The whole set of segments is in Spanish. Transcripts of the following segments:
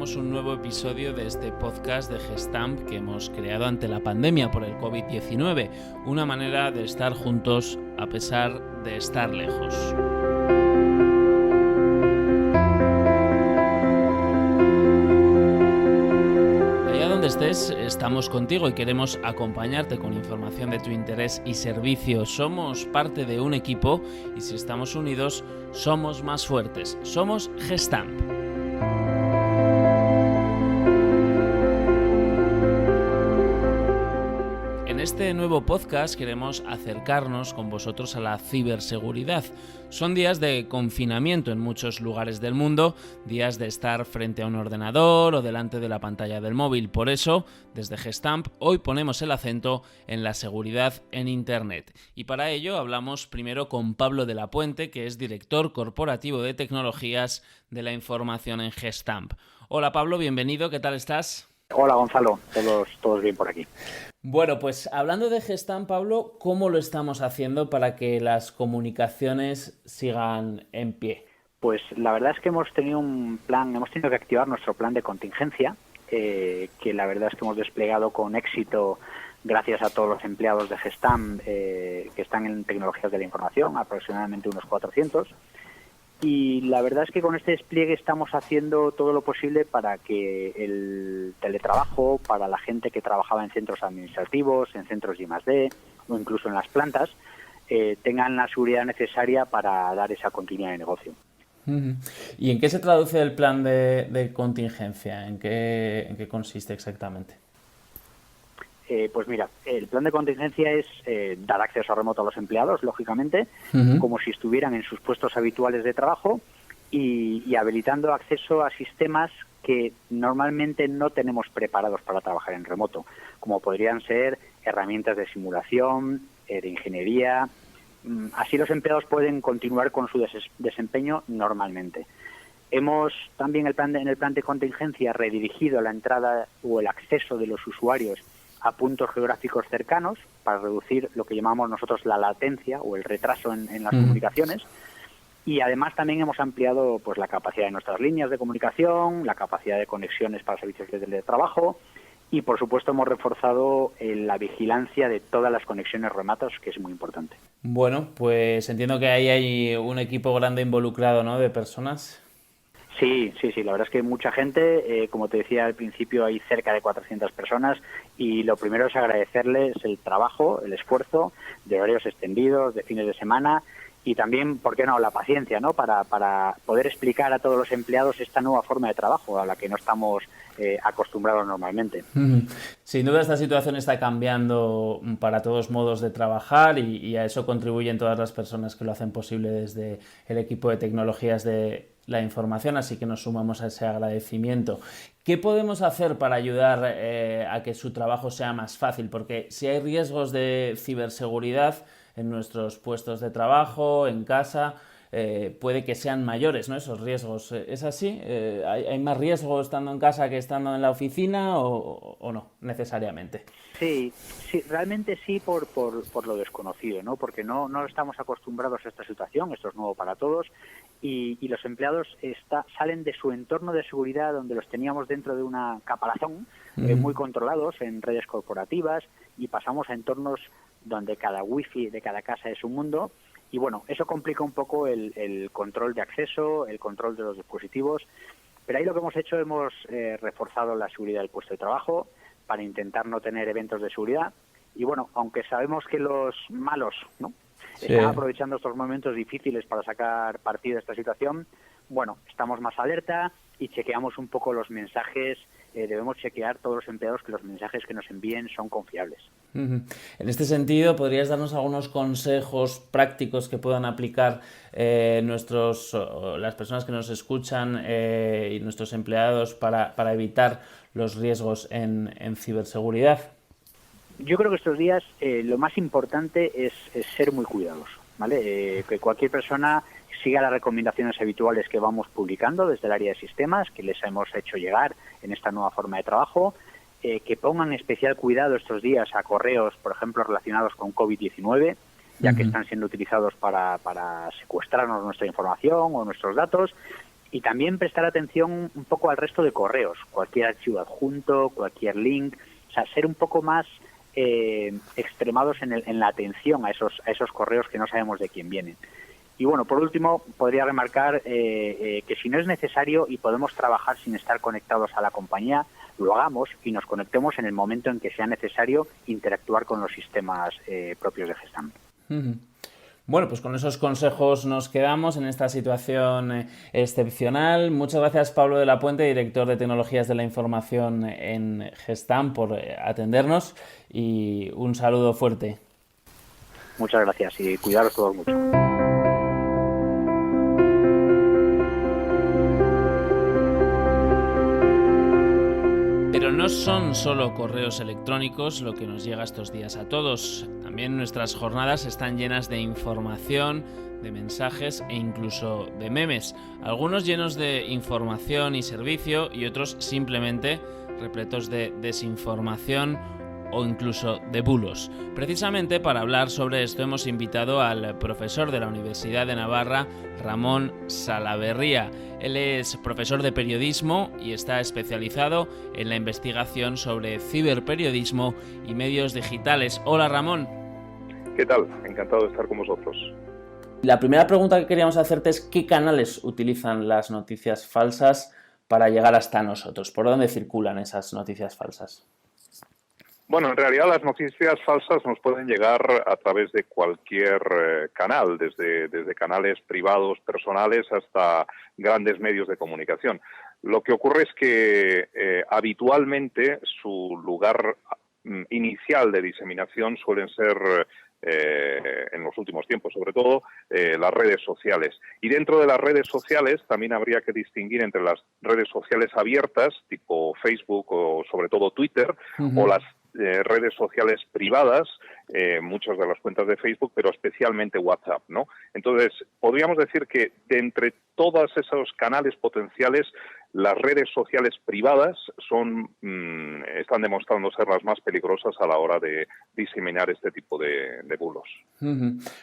comenzamos un nuevo episodio de este podcast de Gestamp que hemos creado ante la pandemia por el COVID-19, una manera de estar juntos a pesar de estar lejos. Allá donde estés, estamos contigo y queremos acompañarte con información de tu interés y servicio. Somos parte de un equipo y si estamos unidos, somos más fuertes. Somos Gestamp. En este nuevo podcast queremos acercarnos con vosotros a la ciberseguridad. Son días de confinamiento en muchos lugares del mundo, días de estar frente a un ordenador o delante de la pantalla del móvil. Por eso, desde Gestamp, hoy ponemos el acento en la seguridad en Internet. Y para ello hablamos primero con Pablo de la Puente, que es director corporativo de tecnologías de la información en Gestamp. Hola Pablo, bienvenido, ¿qué tal estás? Hola Gonzalo, todos bien por aquí. Bueno, pues hablando de Gestamp, Pablo, ¿cómo lo estamos haciendo para que las comunicaciones sigan en pie? Pues la verdad es que hemos tenido que activar nuestro plan de contingencia, que la verdad es que hemos desplegado con éxito gracias a todos los empleados de Gestamp que están en tecnologías de la información, aproximadamente unos 400. Y la verdad es que con este despliegue estamos haciendo todo lo posible para que el teletrabajo, para la gente que trabajaba en centros administrativos, en centros I+D o incluso en las plantas, tengan la seguridad necesaria para dar esa continuidad de negocio. ¿Y en qué se traduce el plan de contingencia? ¿En qué consiste exactamente? Pues mira, el plan de contingencia es dar acceso remoto a los empleados, lógicamente, como si estuvieran en sus puestos habituales de trabajo y habilitando acceso a sistemas que normalmente no tenemos preparados para trabajar en remoto, como podrían ser herramientas de simulación, de ingeniería. Así los empleados pueden continuar con su desempeño normalmente. Hemos también en el plan de contingencia redirigido la entrada o el acceso de los usuarios a puntos geográficos cercanos para reducir lo que llamamos nosotros la latencia o el retraso en las comunicaciones, y además también hemos ampliado pues la capacidad de nuestras líneas de comunicación, la capacidad de conexiones para servicios de teletrabajo y por supuesto hemos reforzado la vigilancia de todas las conexiones remotas, que es muy importante. Bueno, pues entiendo que ahí hay un equipo grande involucrado, ¿no?, de personas. Sí, la verdad es que mucha gente, como te decía al principio, hay cerca de 400 personas y lo primero es agradecerles el trabajo, el esfuerzo de horarios extendidos, de fines de semana y también, ¿por qué no?, la paciencia, ¿no?, para poder explicar a todos los empleados esta nueva forma de trabajo a la que no estamos acostumbrados normalmente. Sin duda esta situación está cambiando para todos modos de trabajar y a eso contribuyen todas las personas que lo hacen posible desde el equipo de tecnologías de la información, así que nos sumamos a ese agradecimiento. ¿Qué podemos hacer para ayudar a que su trabajo sea más fácil? Porque si hay riesgos de ciberseguridad en nuestros puestos de trabajo, en casa, puede que sean mayores, ¿no?, esos riesgos. ¿Es así? ¿Hay más riesgo estando en casa que estando en la oficina o no necesariamente? Sí, realmente sí por lo desconocido, ¿no? Porque no estamos acostumbrados a esta situación, esto es nuevo para todos, y los empleados salen de su entorno de seguridad donde los teníamos dentro de una caparazón, muy controlados en redes corporativas, y pasamos a entornos donde cada wifi de cada casa es un mundo, y bueno, eso complica un poco el control de acceso, el control de los dispositivos, pero ahí lo que hemos hecho, hemos reforzado la seguridad del puesto de trabajo para intentar no tener eventos de seguridad. Y bueno, aunque sabemos que los malos, ¿no?, están aprovechando estos momentos difíciles para sacar partido de esta situación, bueno, estamos más alerta y chequeamos un poco los mensajes. Debemos chequear todos los empleados que los mensajes que nos envíen son confiables. En este sentido, ¿podrías darnos algunos consejos prácticos que puedan aplicar las personas que nos escuchan y nuestros empleados para evitar los riesgos en ciberseguridad? Yo creo que estos días lo más importante es ser muy cuidadoso, ¿vale? Que cualquier persona siga las recomendaciones habituales que vamos publicando desde el área de sistemas, que les hemos hecho llegar en esta nueva forma de trabajo, que pongan especial cuidado estos días a correos, por ejemplo, relacionados con COVID-19, ya que están siendo utilizados para secuestrarnos nuestra información o nuestros datos, Y también prestar atención un poco al resto de correos, cualquier archivo adjunto, cualquier link, o sea, ser un poco más extremados en la atención a esos correos que no sabemos de quién vienen. Y bueno, por último, podría remarcar que si no es necesario y podemos trabajar sin estar conectados a la compañía, lo hagamos y nos conectemos en el momento en que sea necesario interactuar con los sistemas propios de Gestamp. Bueno, pues con esos consejos nos quedamos en esta situación excepcional. Muchas gracias, Pablo de la Puente, director de Tecnologías de la Información en Gestamp, por atendernos, y un saludo fuerte. Muchas gracias y cuidaros todos mucho. Pero no son solo correos electrónicos lo que nos llega estos días a todos. También nuestras jornadas están llenas de información, de mensajes e incluso de memes. Algunos llenos de información y servicio y otros simplemente repletos de desinformación o incluso de bulos. Precisamente para hablar sobre esto hemos invitado al profesor de la Universidad de Navarra, Ramón Salaverría. Él es profesor de periodismo y está especializado en la investigación sobre ciberperiodismo y medios digitales. Hola, Ramón. ¿Qué tal? Encantado de estar con vosotros. La primera pregunta que queríamos hacerte es ¿qué canales utilizan las noticias falsas para llegar hasta nosotros? ¿Por dónde circulan esas noticias falsas? Bueno, en realidad las noticias falsas nos pueden llegar a través de cualquier canal, desde canales privados, personales, hasta grandes medios de comunicación. Lo que ocurre es que habitualmente su lugar inicial de diseminación suelen ser, en los últimos tiempos sobre todo, las redes sociales. Y dentro de las redes sociales también habría que distinguir entre las redes sociales abiertas, tipo Facebook o sobre todo Twitter, o las redes sociales privadas, muchas de las cuentas de Facebook, pero especialmente WhatsApp, ¿no? Entonces, podríamos decir que de entre todos esos canales potenciales, las redes sociales privadas están demostrando ser las más peligrosas a la hora de diseminar este tipo de bulos.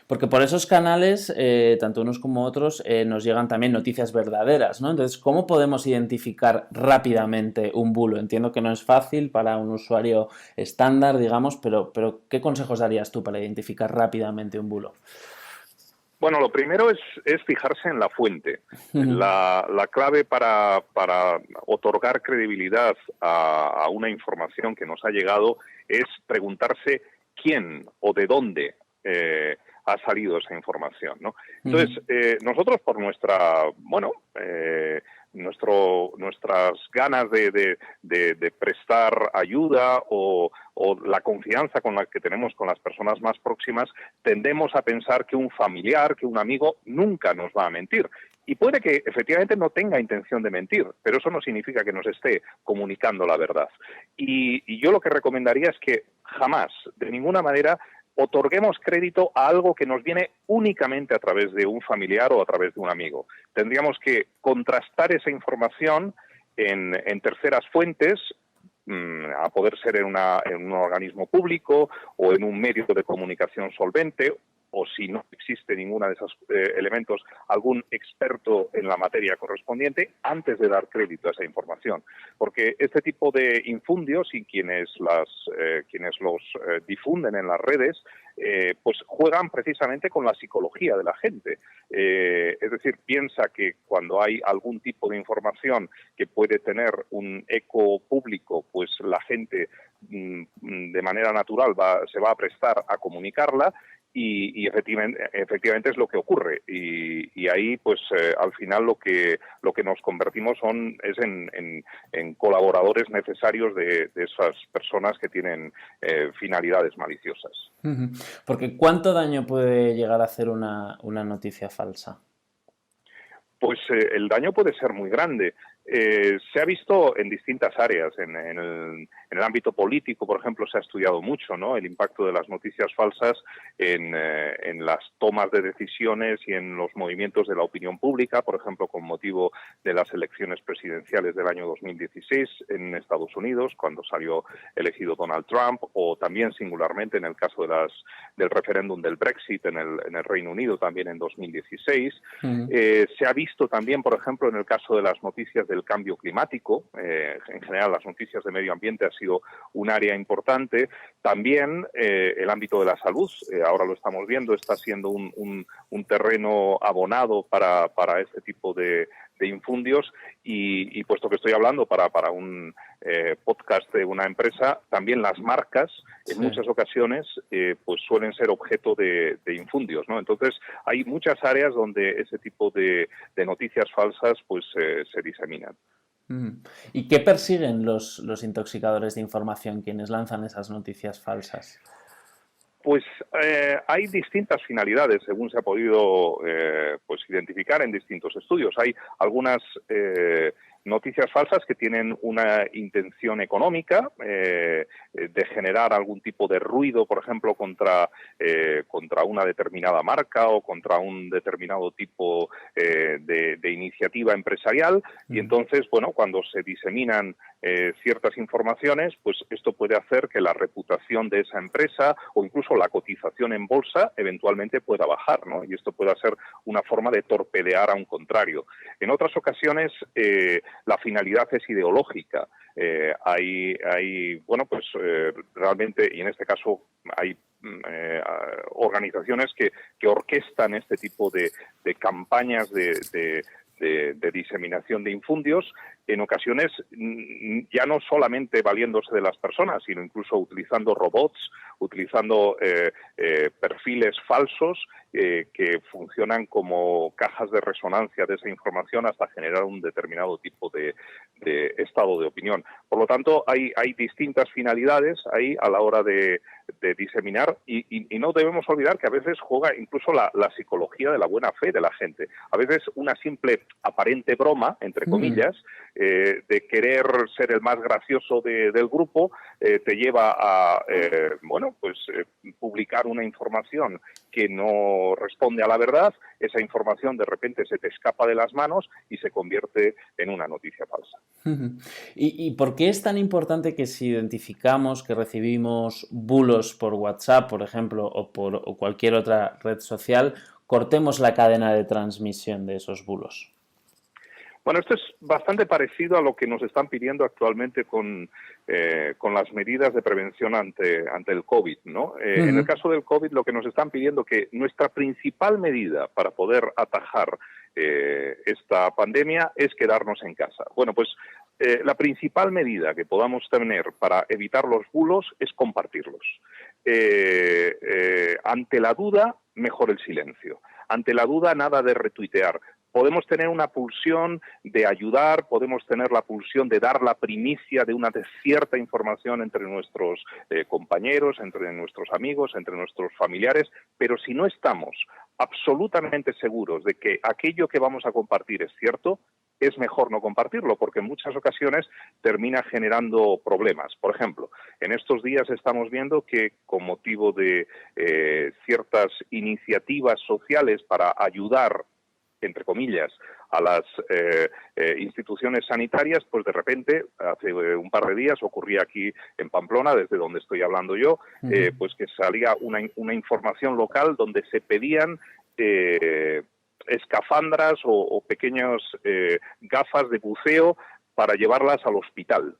Porque por esos canales, tanto unos como otros, nos llegan también noticias verdaderas, ¿no? Entonces, ¿cómo podemos identificar rápidamente un bulo? Entiendo que no es fácil para un usuario estándar, digamos, pero ¿qué consejos darías tú para identificar rápidamente un bulo? Bueno, lo primero es fijarse en la fuente. La clave para otorgar credibilidad a una información que nos ha llegado es preguntarse quién o de dónde ha salido esa información, ¿no? Entonces, nosotros por nuestras ganas de prestar ayuda o la confianza con la que tenemos con las personas más próximas, tendemos a pensar que un familiar, que un amigo, nunca nos va a mentir. Y puede que efectivamente no tenga intención de mentir, pero eso no significa que nos esté comunicando la verdad. Y yo lo que recomendaría es que jamás, de ninguna manera, otorguemos crédito a algo que nos viene únicamente a través de un familiar o a través de un amigo. Tendríamos que contrastar esa información en terceras fuentes, a poder ser en un organismo público o en un medio de comunicación solvente, o si no existe ninguno de esos elementos, algún experto en la materia correspondiente, antes de dar crédito a esa información. Porque este tipo de infundios y quienes los difunden en las redes, pues juegan precisamente con la psicología de la gente. Es decir, piensa que cuando hay algún tipo de información que puede tener un eco público, pues la gente de manera natural se va a prestar a comunicarla. Y efectivamente es lo que ocurre y ahí pues al final lo que nos convertimos es en colaboradores necesarios de esas personas que tienen finalidades maliciosas. Porque ¿cuánto daño puede llegar a hacer una noticia falsa? Pues el daño puede ser muy grande. Se ha visto en distintas áreas, en En el ámbito político, por ejemplo, se ha estudiado mucho, ¿no?, el impacto de las noticias falsas en las tomas de decisiones y en los movimientos de la opinión pública, por ejemplo, con motivo de las elecciones presidenciales del año 2016 en Estados Unidos, cuando salió elegido Donald Trump, o también singularmente en el caso del referéndum del Brexit en el Reino Unido también en 2016. Se ha visto también, por ejemplo, en el caso de las noticias del cambio climático. En general, las noticias de medio ambiente ha sido un área importante. También el ámbito de la salud, ahora lo estamos viendo, está siendo un terreno abonado para este tipo de infundios, y puesto que estoy hablando para un podcast de una empresa, también las marcas en muchas ocasiones pues suelen ser objeto de infundios, ¿no? Entonces hay muchas áreas donde ese tipo de noticias falsas pues se diseminan. ¿Y qué persiguen los intoxicadores de información, quienes lanzan esas noticias falsas? Pues hay distintas finalidades, según se ha podido pues identificar en distintos estudios. Hay algunas noticias falsas que tienen una intención económica de generar algún tipo de ruido, por ejemplo, contra una determinada marca o contra un determinado tipo de iniciativa empresarial, y entonces, bueno, cuando se diseminan ciertas informaciones, pues esto puede hacer que la reputación de esa empresa o incluso la cotización en bolsa eventualmente pueda bajar, ¿no? Y esto puede ser una forma de torpedear a un contrario. En otras ocasiones la finalidad es ideológica. Bueno, pues realmente, y en este caso hay organizaciones que orquestan este tipo de campañas de diseminación de infundios, en ocasiones ya no solamente valiéndose de las personas, sino incluso utilizando robots, utilizando perfiles falsos que funcionan como cajas de resonancia de esa información hasta generar un determinado tipo de estado de opinión. Por lo tanto, hay distintas finalidades ahí a la hora de diseminar, y no debemos olvidar que a veces juega incluso la psicología de la buena fe de la gente. A veces una simple aparente broma, entre comillas, de querer ser el más gracioso del grupo, te lleva a publicar una información que no responde a la verdad. Esa información de repente se te escapa de las manos y se convierte en una noticia falsa. ¿Y por qué es tan importante que si identificamos que recibimos bulos por WhatsApp, por ejemplo, o cualquier otra red social, cortemos la cadena de transmisión de esos bulos? Bueno, esto es bastante parecido a lo que nos están pidiendo actualmente con las medidas de prevención ante el COVID, ¿no? En el caso del COVID, lo que nos están pidiendo que nuestra principal medida para poder atajar esta pandemia es quedarnos en casa. Bueno, pues la principal medida que podamos tener para evitar los bulos es compartirlos. Ante la duda, mejor el silencio. Ante la duda, nada de retuitear. Podemos tener una pulsión de ayudar, podemos tener la pulsión de dar la primicia de una cierta información entre nuestros compañeros, entre nuestros amigos, entre nuestros familiares, pero si no estamos absolutamente seguros de que aquello que vamos a compartir es cierto, es mejor no compartirlo, porque en muchas ocasiones termina generando problemas. Por ejemplo, en estos días estamos viendo que con motivo de ciertas iniciativas sociales para ayudar, entre comillas, a las instituciones sanitarias, pues de repente, hace un par de días, ocurría aquí en Pamplona, desde donde estoy hablando yo, pues que salía una información local donde se pedían escafandras o pequeñas gafas de buceo para llevarlas al hospital.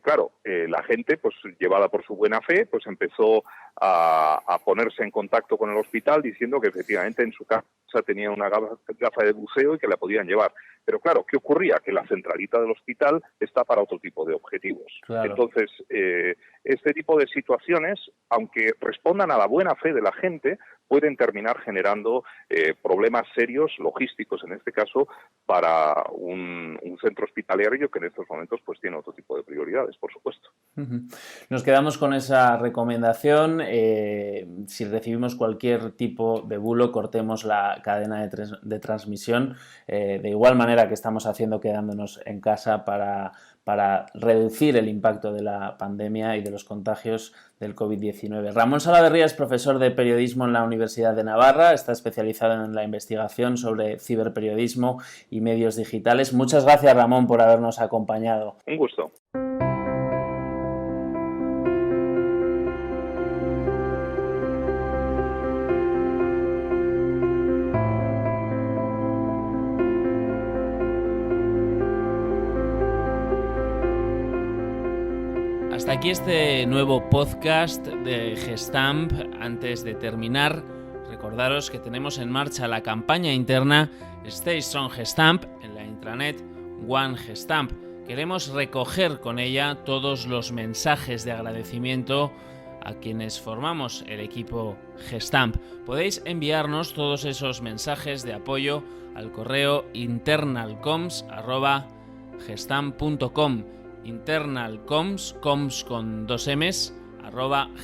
Claro, la gente, pues llevada por su buena fe, pues empezó a ponerse en contacto con el hospital diciendo que efectivamente en su casa tenía una gafa de buceo y que la podían llevar. Pero claro, ¿qué ocurría? Que la centralita del hospital está para otro tipo de objetivos. Claro. Entonces, este tipo de situaciones, aunque respondan a la buena fe de la gente, pueden terminar generando problemas serios, logísticos en este caso, para un centro hospitalario que en estos momentos pues tiene otro tipo de prioridades, por supuesto. Nos quedamos con esa recomendación. si recibimos cualquier tipo de bulo, cortemos la cadena de transmisión, de igual manera que estamos haciendo quedándonos en casa para reducir el impacto de la pandemia y de los contagios del COVID-19. Ramón Salaverría es profesor de periodismo en la Universidad de Navarra, está especializado en la investigación sobre ciberperiodismo y medios digitales. Muchas gracias, Ramón, por habernos acompañado. Un gusto. Hasta aquí este nuevo podcast de Gestamp. Antes de terminar, recordaros que tenemos en marcha la campaña interna Stay Strong Gestamp en la intranet One Gestamp. Queremos recoger con ella todos los mensajes de agradecimiento a quienes formamos el equipo Gestamp. Podéis enviarnos todos esos mensajes de apoyo al correo internalcoms@gestamp.com. internalcoms, coms con 2 M's,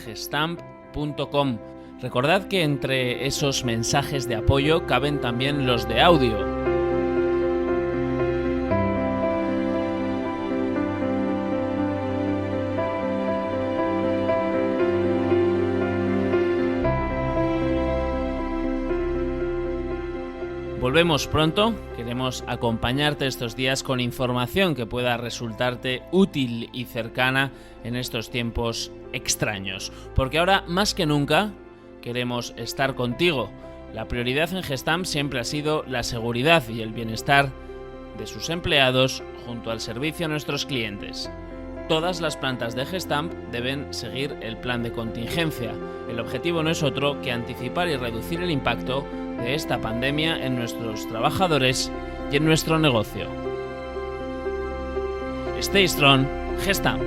@gestamp.com. Recordad que entre esos mensajes de apoyo caben también los de audio. Volvemos pronto, queremos acompañarte estos días con información que pueda resultarte útil y cercana en estos tiempos extraños. Porque ahora, más que nunca, queremos estar contigo. La prioridad en Gestamp siempre ha sido la seguridad y el bienestar de sus empleados junto al servicio a nuestros clientes. Todas las plantas de Gestamp deben seguir el plan de contingencia. El objetivo no es otro que anticipar y reducir el impacto de esta pandemia en nuestros trabajadores y en nuestro negocio. Stay strong, Gestamp.